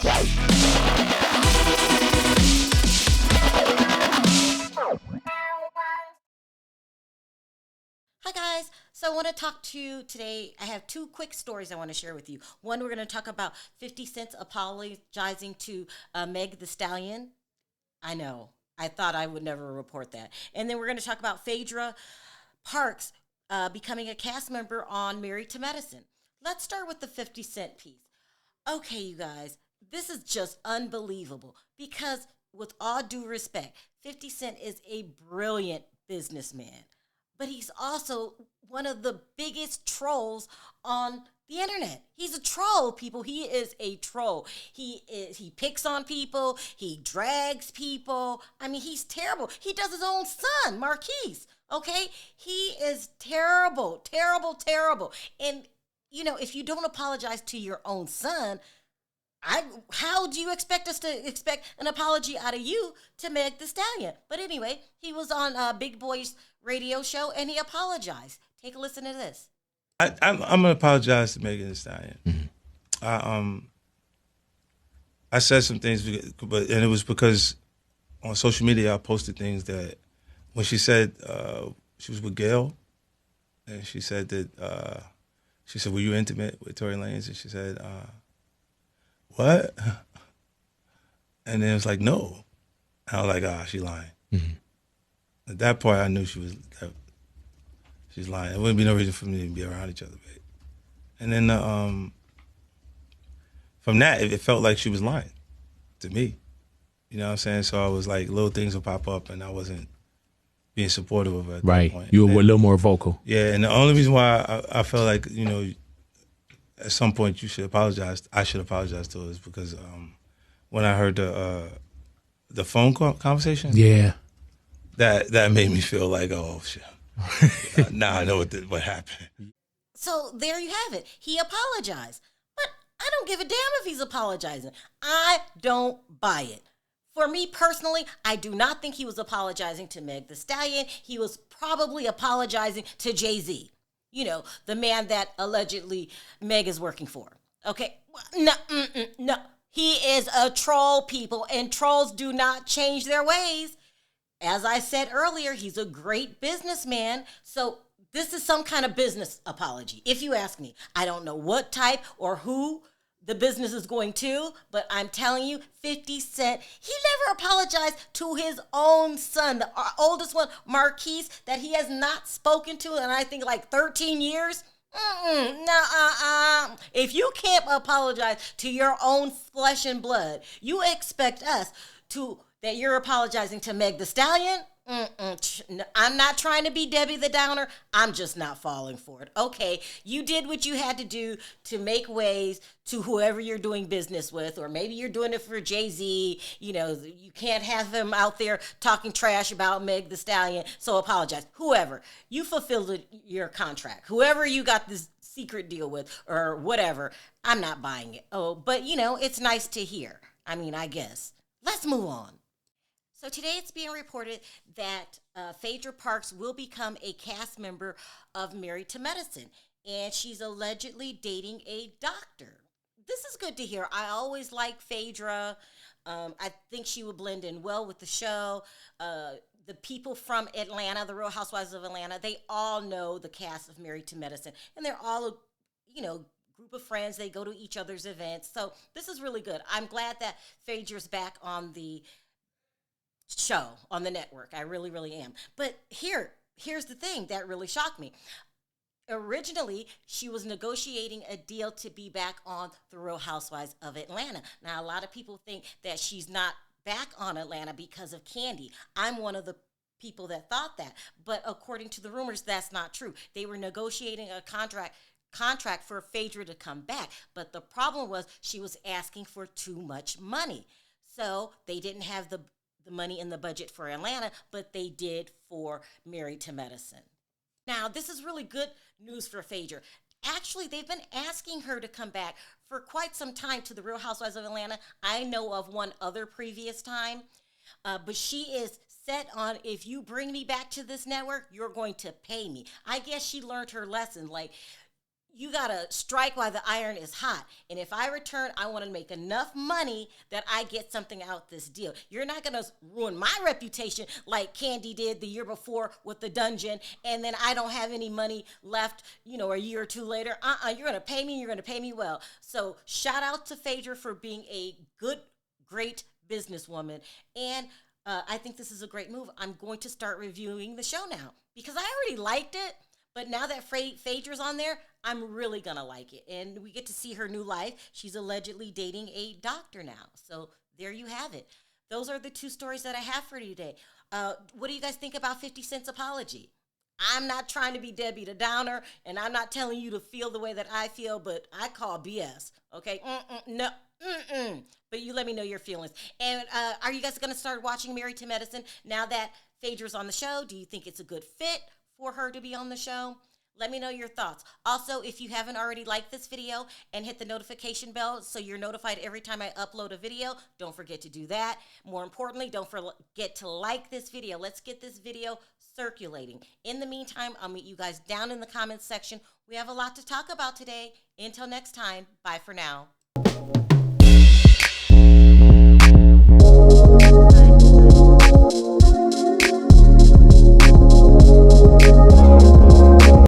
Hi guys. So I want to talk to you today. I have two quick stories I want to share with you. One, we're going to talk about 50 Cent apologizing to Meg The Stallion. I know. I thought I would never report that. And then we're going to talk about Phaedra Parks becoming a cast member on Married to Medicine. Let's start with the 50 Cent piece. Okay, you guys, this is just unbelievable because, with all due respect, 50 Cent is a brilliant businessman, but he's also one of the biggest trolls on the internet. He's a troll, people. He is a troll. He picks on people, he drags people. I mean, he's terrible. He does his own son, Marquise. Okay? He is terrible, terrible, terrible. And if you don't apologize to your own son, how do you expect us to expect an apology out of you to Meg The Stallion? But anyway, he was on Big Boy's radio show and he apologized. Take a listen to this. I'm gonna apologize to Megan Thee Stallion. I said some things, and it was because on social media I posted things that when she said she was with Gail, and she said that were you intimate with Tory Lanez? And she said, what? And then it was like, no. And I was like, she lying. Mm-hmm. At that point, I knew she's lying. There wouldn't be no reason for me to be around each other, babe. And then from that, it felt like she was lying to me. You know what I'm saying? So I was like, little things would pop up, and I wasn't being supportive of her at that point. You were a little more vocal. Yeah, and the only reason why I felt like, at some point you should apologize, I should apologize to her, is because when I heard the phone conversation, that made me feel like, oh shit. Now I know what happened. So there you have it. He apologized. But I don't give a damn if he's apologizing. I don't buy it. For me personally, I do not think he was apologizing to Meg The Stallion. He was probably apologizing to Jay-Z. The man that allegedly Meg is working for. Okay? No. He is a troll, people, and trolls do not change their ways. As I said earlier, he's a great businessman, so this is some kind of business apology, if you ask me. I don't know what type or who the business is going to, but I'm telling you, 50 Cent, he never apologized to his own son, the oldest one, Marquise, that he has not spoken to in, I think, like 13 years. If you can't apologize to your own flesh and blood, you expect us that you're apologizing to Meg The Stallion? I'm not trying to be Debbie the Downer. I'm just not falling for it. Okay, you did what you had to do to make waves to whoever you're doing business with, or maybe you're doing it for Jay-Z. You can't have him out there talking trash about Meg The Stallion, so apologize. Whoever, you fulfilled your contract. Whoever you got this secret deal with or whatever, I'm not buying it. Oh, but it's nice to hear. I mean, I guess. Let's move on. So today it's being reported that Phaedra Parks will become a cast member of Married to Medicine, and she's allegedly dating a doctor. This is good to hear. I always like Phaedra. I think she would blend in well with the show. The people from Atlanta, the Real Housewives of Atlanta, they all know the cast of Married to Medicine, and they're all group of friends. They go to each other's events. So this is really good. I'm glad that Phaedra's back on the show on the network. I really, really am. But here's the thing that really shocked me. Originally, she was negotiating a deal to be back on The Real Housewives of Atlanta. Now, a lot of people think that she's not back on Atlanta because of Kandi. I'm one of the people that thought that. But according to the rumors, that's not true. They were negotiating a contract for Phaedra to come back. But the problem was she was asking for too much money. So they didn't have the money in the budget for Atlanta, but they did for Married to Medicine. Now, this is really good news for Phaedra. Actually, they've been asking her to come back for quite some time to the Real Housewives of Atlanta. I know of one other previous time, but she is set on, if you bring me back to this network, you're going to pay me. I guess she learned her lesson. Like, you gotta strike while the iron is hot. And if I return, I want to make enough money that I get something out this deal. You're not gonna ruin my reputation like Candy did the year before with the dungeon, and then I don't have any money left, a year or two later. You're gonna pay me. You're gonna pay me well. So shout out to Phaedra for being a good, great businesswoman, and I think this is a great move. I'm going to start reviewing the show now because I already liked it. But now that Phaedra's on there, I'm really going to like it. And we get to see her new life. She's allegedly dating a doctor now. So there you have it. Those are the two stories that I have for you today. What do you guys think about 50 Cent's apology? I'm not trying to be Debbie the Downer, and I'm not telling you to feel the way that I feel, but I call BS, okay? No. But you let me know your feelings. And are you guys going to start watching Married to Medicine now that Phaedra's on the show? Do you think it's a good fit for her to be on the show? Let me know your thoughts. Also, if you haven't already liked this video and hit the notification bell so you're notified every time I upload a video, don't forget to do that. More importantly, don't forget to like this video. Let's get this video circulating. In the meantime, I'll meet you guys down in the comments section. We have a lot to talk about today. Until next time, bye for now.